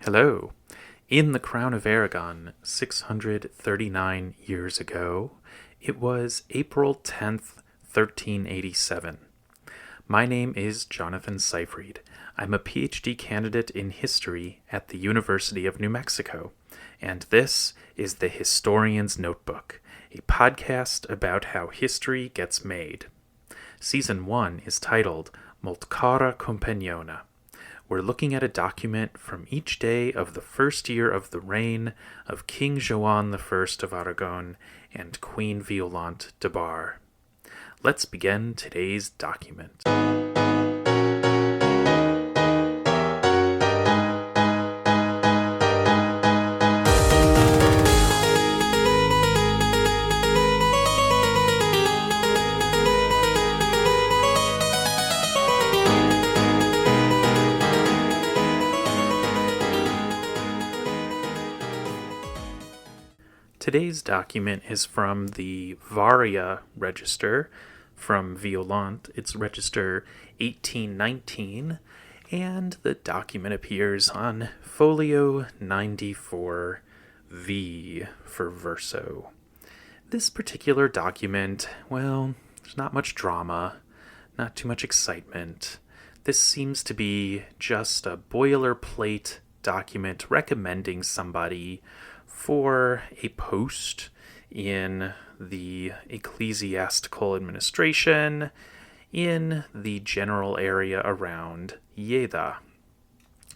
Hello. In the Crown of Aragon, 639 years ago, it was April 10th, 1387. My name is Jonathan Seyfried. I'm a PhD candidate in history at the University of New Mexico, and this is the Historian's Notebook, a podcast about how history gets made. Season 1 is titled Multcara Companiona. We're looking at a document from each day of the first year of the reign of King Joan I of Aragon and Queen Violant de Bar. Let's begin today's document. Today's document is from the Varia register from Violant. It's register 1819, and the document appears on folio 94V for verso. This particular document, well, there's not much drama, not too much excitement. This seems to be just a boilerplate document recommending somebody for a post in the ecclesiastical administration in the general area around Lleida.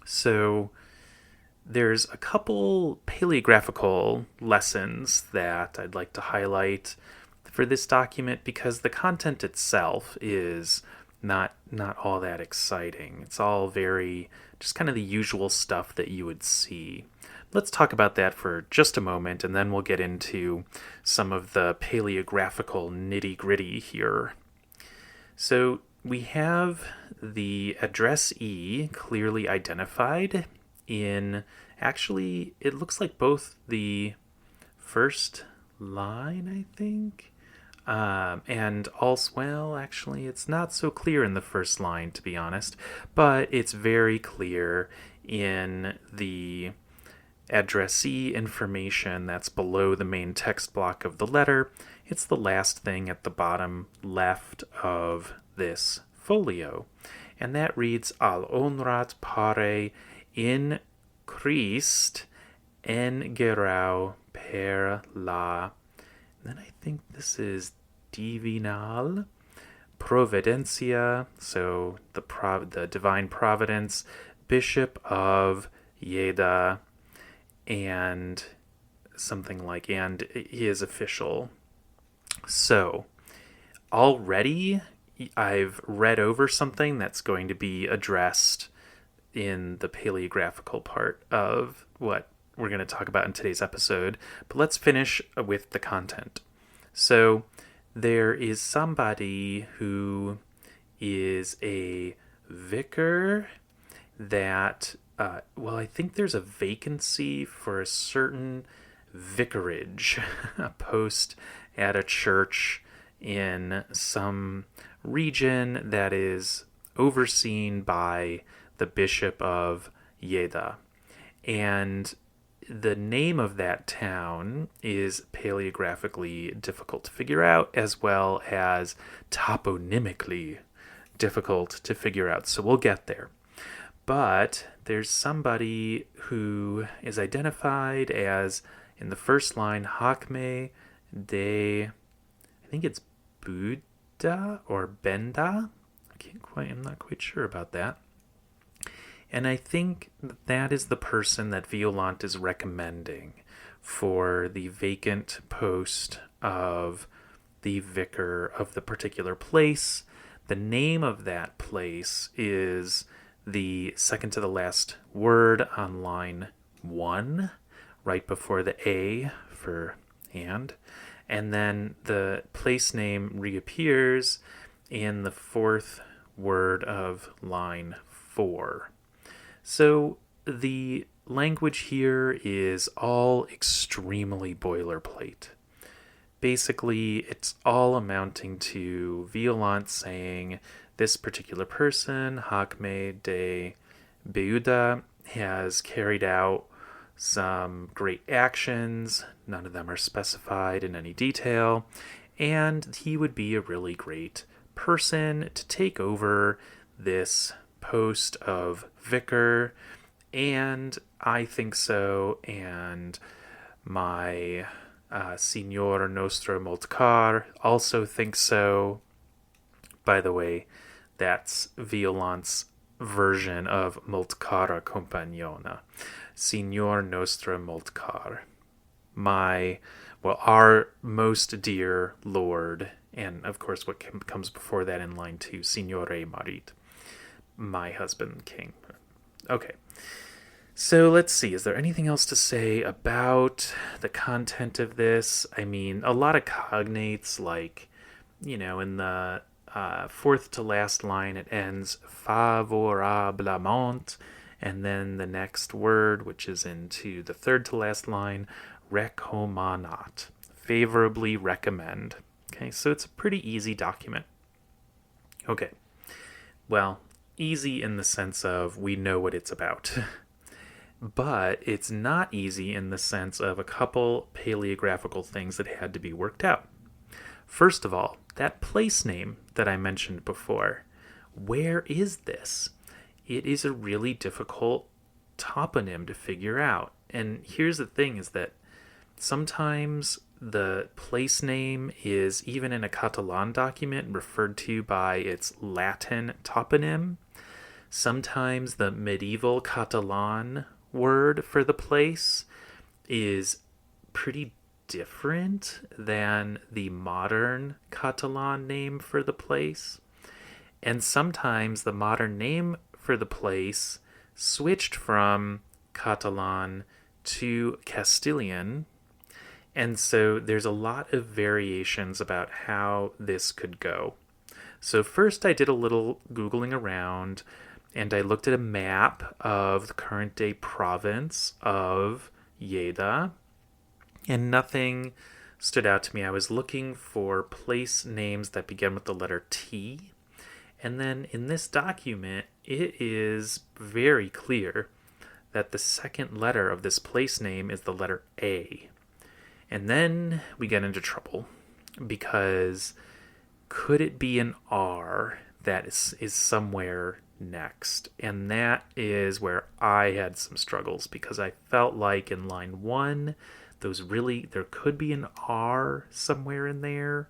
So there's a couple paleographical lessons that I'd like to highlight for this document because the content itself is not all that exciting. It's all very just kind of the usual stuff that you would see. Let's talk about that for just a moment, and then we'll get into some of the paleographical nitty-gritty here. So we have the addressee clearly identified in, actually, it looks like both the first line, I think, and also, well, actually, it's not so clear in the first line, to be honest, but it's very clear in the addressee information that's below the main text block of the letter. It's the last thing at the bottom left of this folio, and that reads Al honrat pare in Christ engerau per la. Then I think this is divinal providencia, so the divine providence, Bishop of Lleida, and something like, and he is official. So already I've read over something that's going to be addressed in the paleographical part of what we're going to talk about in today's episode, but let's finish with the content. So there is somebody who is a vicar that I think there's a vacancy for a certain vicarage, a post at a church in some region that is overseen by the Bishop of Lleida. And the name of that town is paleographically difficult to figure out, as well as toponymically difficult to figure out. So we'll get there. But there's somebody who is identified as, in the first line, Hakme de, I think it's Buddha or Benda. I'm not quite sure about that. And I think that is the person that Violant is recommending for the vacant post of the vicar of the particular place. The name of that place is the second to the last word on line 1, right before the A for and then the place name reappears in the fourth word of line 4. So the language here is all extremely boilerplate. Basically, it's all amounting to Violant saying this particular person, Hakme de Beuda, has carried out some great actions. None of them are specified in any detail. And he would be a really great person to take over this post of vicar. And I think so. And my Signor Nostro Moltcar also thinks so. By the way, that's Violant's version of Moltcara Compagnona. Signor Nostra Moltcar. Our most dear Lord, and of course what comes before that in line 2, Signore Marit, my husband, king. Okay, so let's see, is there anything else to say about the content of this? I mean, a lot of cognates, like, in the fourth to last line, it ends favorablement, and then the next word, which is into the third to last line, recommanat, favorably recommend. Okay, so it's a pretty easy document. Okay, well, easy in the sense of we know what it's about. But it's not easy in the sense of a couple paleographical things that had to be worked out. First of all, that place name that I mentioned before, where is this? It is a really difficult toponym to figure out. And here's the thing is that sometimes the place name is, even in a Catalan document, referred to by its Latin toponym. Sometimes the medieval Catalan word for the place is pretty different than the modern Catalan name for the place. And sometimes the modern name for the place switched from Catalan to Castilian. And so there's a lot of variations about how this could go. So first I did a little Googling around, and I looked at a map of the current day province of Lleida, and nothing stood out to me. I was looking for place names that begin with the letter T, and then in this document, it is very clear that the second letter of this place name is the letter A. And then we get into trouble, because could it be an R that is somewhere next? And that is where I had some struggles, because I felt like in line 1, there could be an R somewhere in there.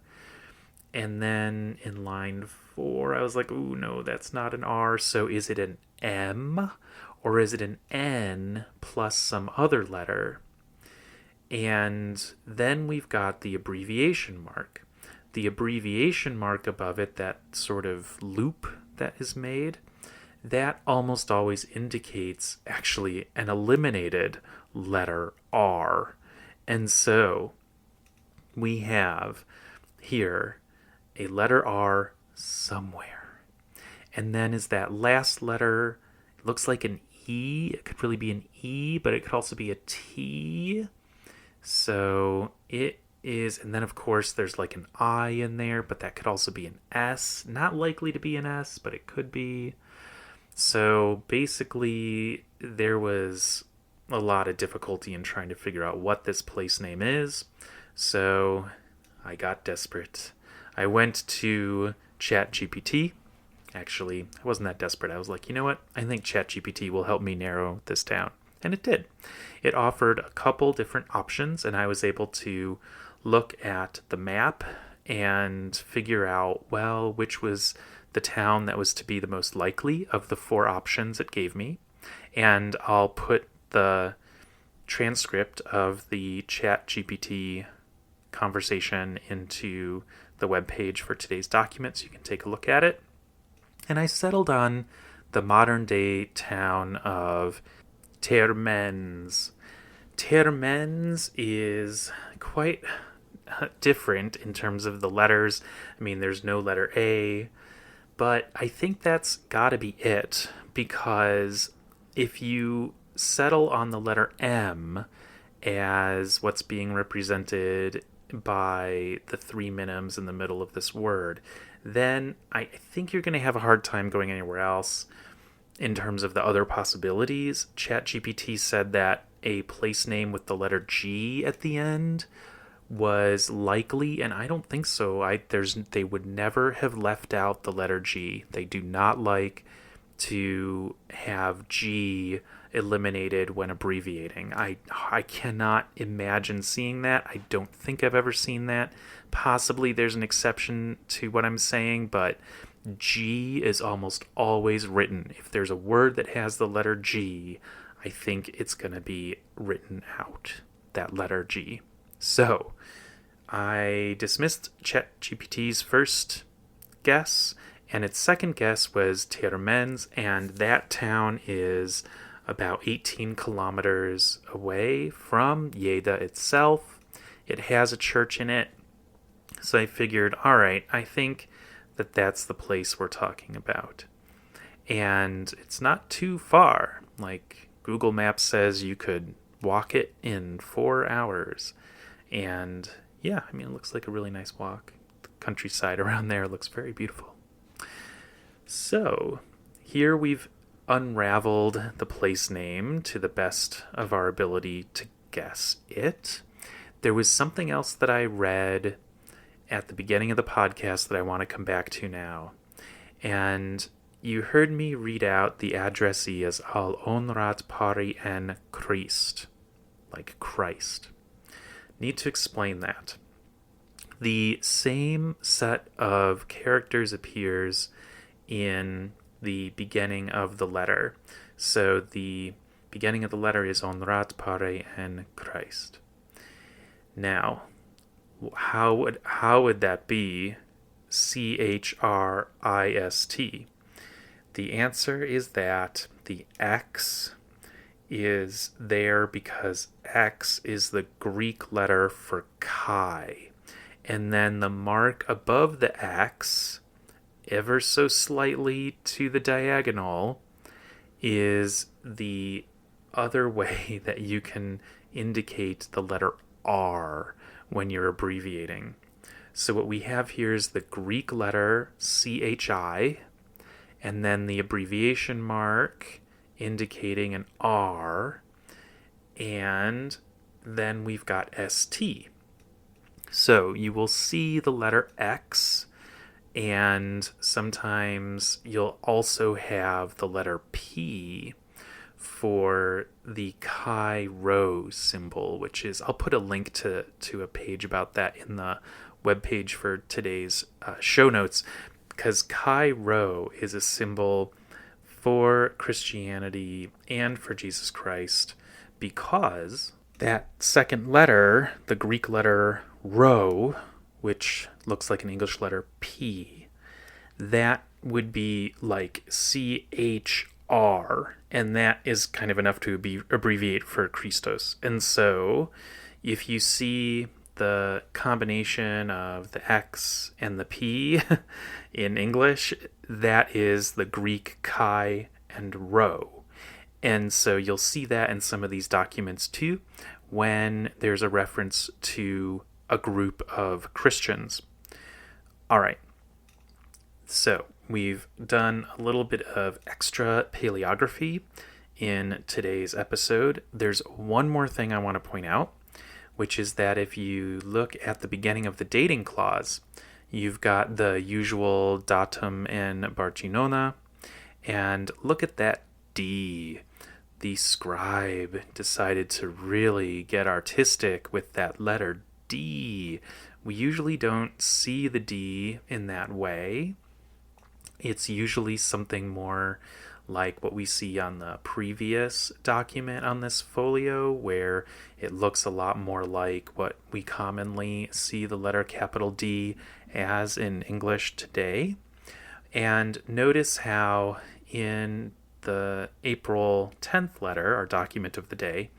And then in line 4, I was like, ooh, no, that's not an R. So is it an M, or is it an N plus some other letter? And then we've got the abbreviation mark. The abbreviation mark above it, that sort of loop that is made, that almost always indicates actually an eliminated letter R. And so we have here a letter R somewhere. And then is that last letter, it looks like an E. It could really be an E, but it could also be a T. So it is, and then of course there's like an I in there, but that could also be an S. Not likely to be an S, but it could be. So basically there was a lot of difficulty in trying to figure out what this place name is. So I got desperate. I went to ChatGPT. Actually, I wasn't that desperate. I was like, you know what? I think ChatGPT will help me narrow this down. And it did. It offered a couple different options, and I was able to look at the map and figure out, well, which was the town that was to be the most likely of the 4 options it gave me. And I'll put the transcript of the ChatGPT conversation into the webpage for today's document so you can take a look at it. And I settled on the modern day town of Termens. Termens is quite different in terms of the letters. I mean, there's no letter A, but I think that's gotta be it, because if you settle on the letter M as what's being represented by the 3 minims in the middle of this word, then I think you're going to have a hard time going anywhere else. in terms of the other possibilities, ChatGPT said that a place name with the letter G at the end was likely, and I don't think so. They would never have left out the letter G. They do not like to have G eliminated when abbreviating. I cannot imagine seeing that. I don't think I've ever seen that. Possibly there's an exception to what I'm saying, but G is almost always written. If there's a word that has the letter G, I think it's going to be written out, that letter G. So, I dismissed ChatGPT's first guess, and its second guess was Termens, and that town is about 18 kilometers away from Lleida itself. It has a church in it, so I figured, all right, I think that that's the place we're talking about. And it's not too far. Like, Google Maps says you could walk it in 4 hours. And yeah, I mean, it looks like a really nice walk. The countryside around there looks very beautiful. So, here we've unraveled the place name to the best of our ability to guess it. There was something else that I read at the beginning of the podcast that I want to come back to now. And you heard me read out the addressee as al onrat pari en Christ, like Christ. Need to explain that. The same set of characters appears in the beginning of the letter. So the beginning of the letter is onrat pari en Christ. Now, how would that be CHRIST? The answer is that the X is there because X is the Greek letter for chi. And then the mark above the X, ever so slightly to the diagonal, is the other way that you can indicate the letter R when you're abbreviating. So what we have here is the Greek letter CHI, and then the abbreviation mark indicating an R, and then we've got ST. So you will see the letter X, and sometimes you'll also have the letter P for the chi rho symbol, which is, I'll put a link to a page about that in the webpage for today's show notes, because chi rho is a symbol for Christianity and for Jesus Christ, because that second letter, the Greek letter rho, which looks like an English letter P, that would be like CHR, and that is kind of enough to be abbreviate for Christos. And so if you see the combination of the X and the P in English, that is the Greek chi and rho. And so you'll see that in some of these documents too, when there's a reference to a group of Christians. All right. So we've done a little bit of extra paleography in today's episode. There's one more thing I want to point out, which is that if you look at the beginning of the dating clause, you've got the usual datum in Barcelona, and look at that D. The scribe decided to really get artistic with that letter D. We usually don't see the D in that way. It's usually something more like what we see on the previous document on this folio, where it looks a lot more like what we commonly see the letter capital D as in English today. And notice how in the April 10th letter, our document of the day,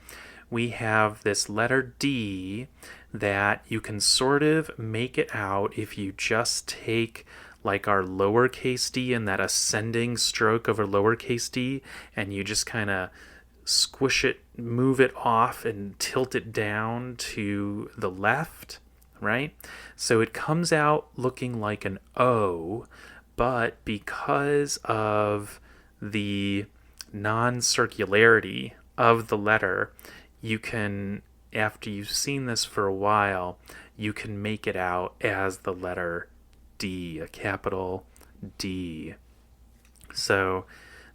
we have this letter D that you can sort of make it out if you just take like our lowercase d and that ascending stroke over lowercase d, and you just kind of squish it, move it off, and tilt it down to the left, right? So it comes out looking like an O, but because of the non-circularity of the letter, you can, after you've seen this for a while, you can make it out as the letter D, a capital D. So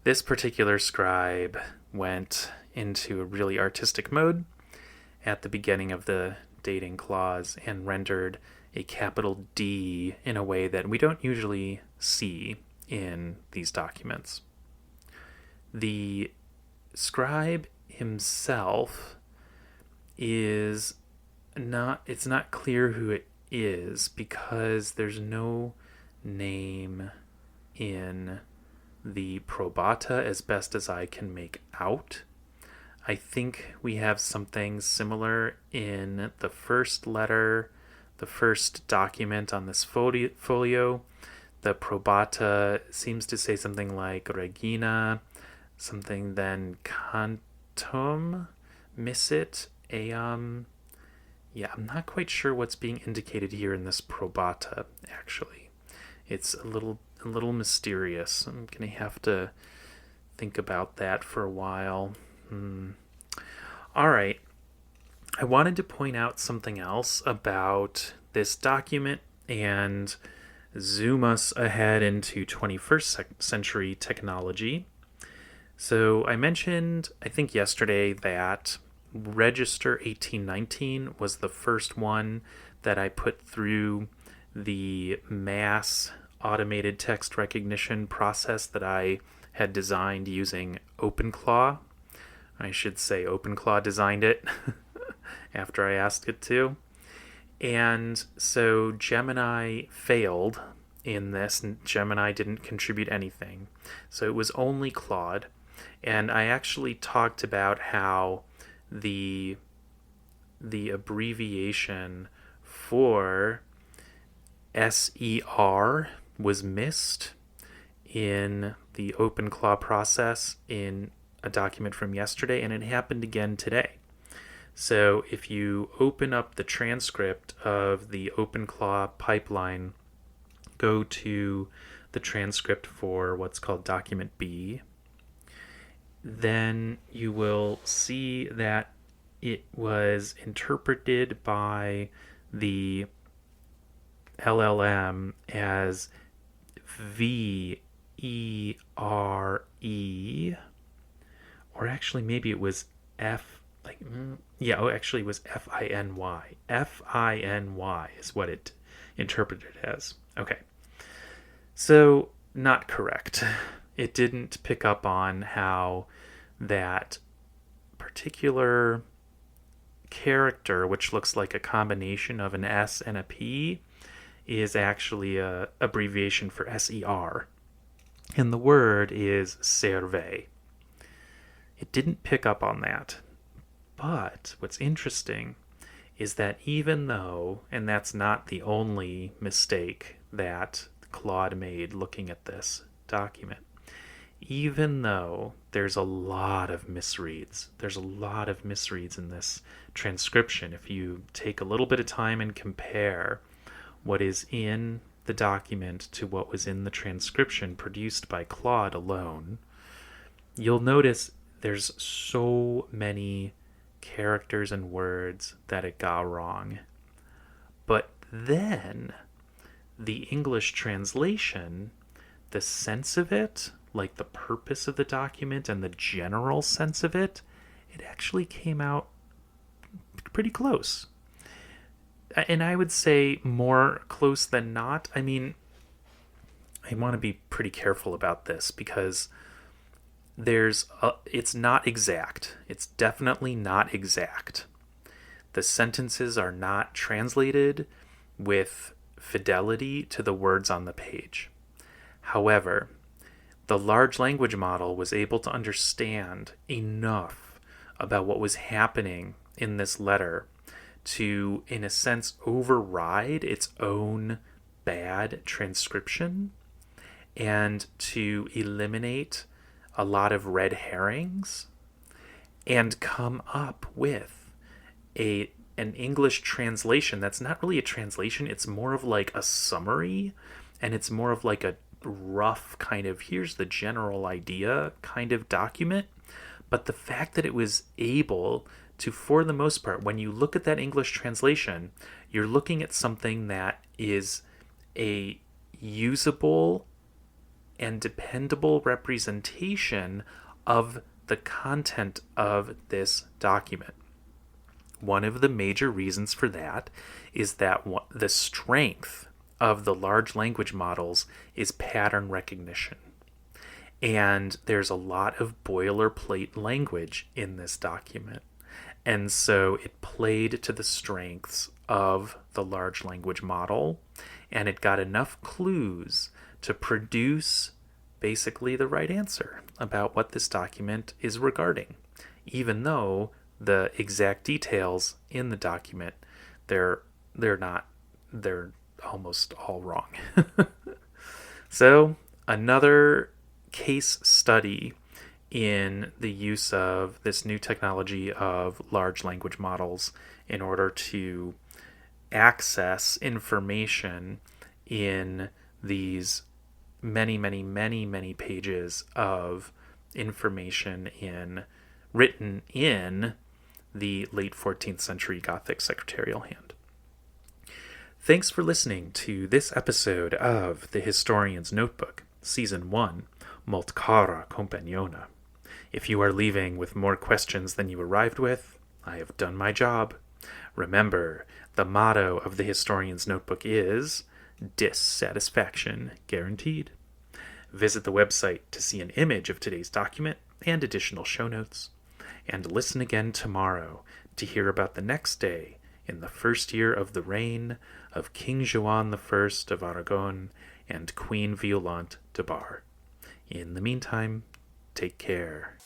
this particular scribe went into a really artistic mode at the beginning of the dating clause and rendered a capital D in a way that we don't usually see in these documents. The scribe himself is not, it's not clear who it is because there's no name in the probata as best as I can make out. I think we have something similar in the first letter, the first document on this folio. The probata seems to say something like regina, something then cantum missit eam. Yeah, I'm not quite sure what's being indicated here in this probata, actually. It's a little mysterious. I'm going to have to think about that for a while. All right. I wanted to point out something else about this document and zoom us ahead into 21st century technology. So I mentioned, I think yesterday, that Register 1819 was the first one that I put through the mass automated text recognition process that I had designed using OpenClaw. I should say OpenClaw designed it after I asked it to. And so Gemini failed in this. Gemini didn't contribute anything. So it was only Claude. And I actually talked about how the abbreviation for SER was missed in the OpenClaw process in a document from yesterday, and it happened again today. So if you open up the transcript of the OpenClaw pipeline, go to the transcript for what's called document B, then you will see that it was interpreted by the LLM as VERE, or actually maybe it was actually it was FINY. FINY is what it interpreted as. Okay. So, not correct. It didn't pick up on how that particular character, which looks like a combination of an S and a P, is actually a abbreviation for SER. And the word is serve. It didn't pick up on that. But what's interesting is that even though, and that's not the only mistake that Claude made looking at this document, even though there's a lot of misreads in this transcription, if you take a little bit of time and compare what is in the document to what was in the transcription produced by Claude alone, you'll notice there's so many characters and words that it got wrong. But then the English translation, the sense of it, like the purpose of the document and the general sense of it, it actually came out pretty close. And I would say more close than not. I mean, I want to be pretty careful about this because it's not exact. It's definitely not exact. The sentences are not translated with fidelity to the words on the page. However, the large language model was able to understand enough about what was happening in this letter to, in a sense, override its own bad transcription and to eliminate a lot of red herrings and come up with an English translation that's not really a translation. It's more of like a summary, and it's more of like a rough kind of, here's the general idea kind of document. But the fact that it was able to, for the most part, when you look at that English translation, you're looking at something that is a usable and dependable representation of the content of this document. One of the major reasons for that is that the strength of the large language models is pattern recognition. And there's a lot of boilerplate language in this document. And so it played to the strengths of the large language model, and it got enough clues to produce basically the right answer about what this document is regarding, even though the exact details in the document, they're almost all wrong. So another case study in the use of this new technology of large language models in order to access information in these many pages of information written in the late 14th century Gothic secretarial hand. Thanks for listening to this episode of The Historian's Notebook, Season 1, Molt cara compagnona. If you are leaving with more questions than you arrived with, I have done my job. Remember, the motto of The Historian's Notebook is dissatisfaction guaranteed. Visit the website to see an image of today's document and additional show notes. And listen again tomorrow to hear about the next day in the first year of the reign of King Joan I of Aragon and Queen Violant de Bar. In the meantime, take care.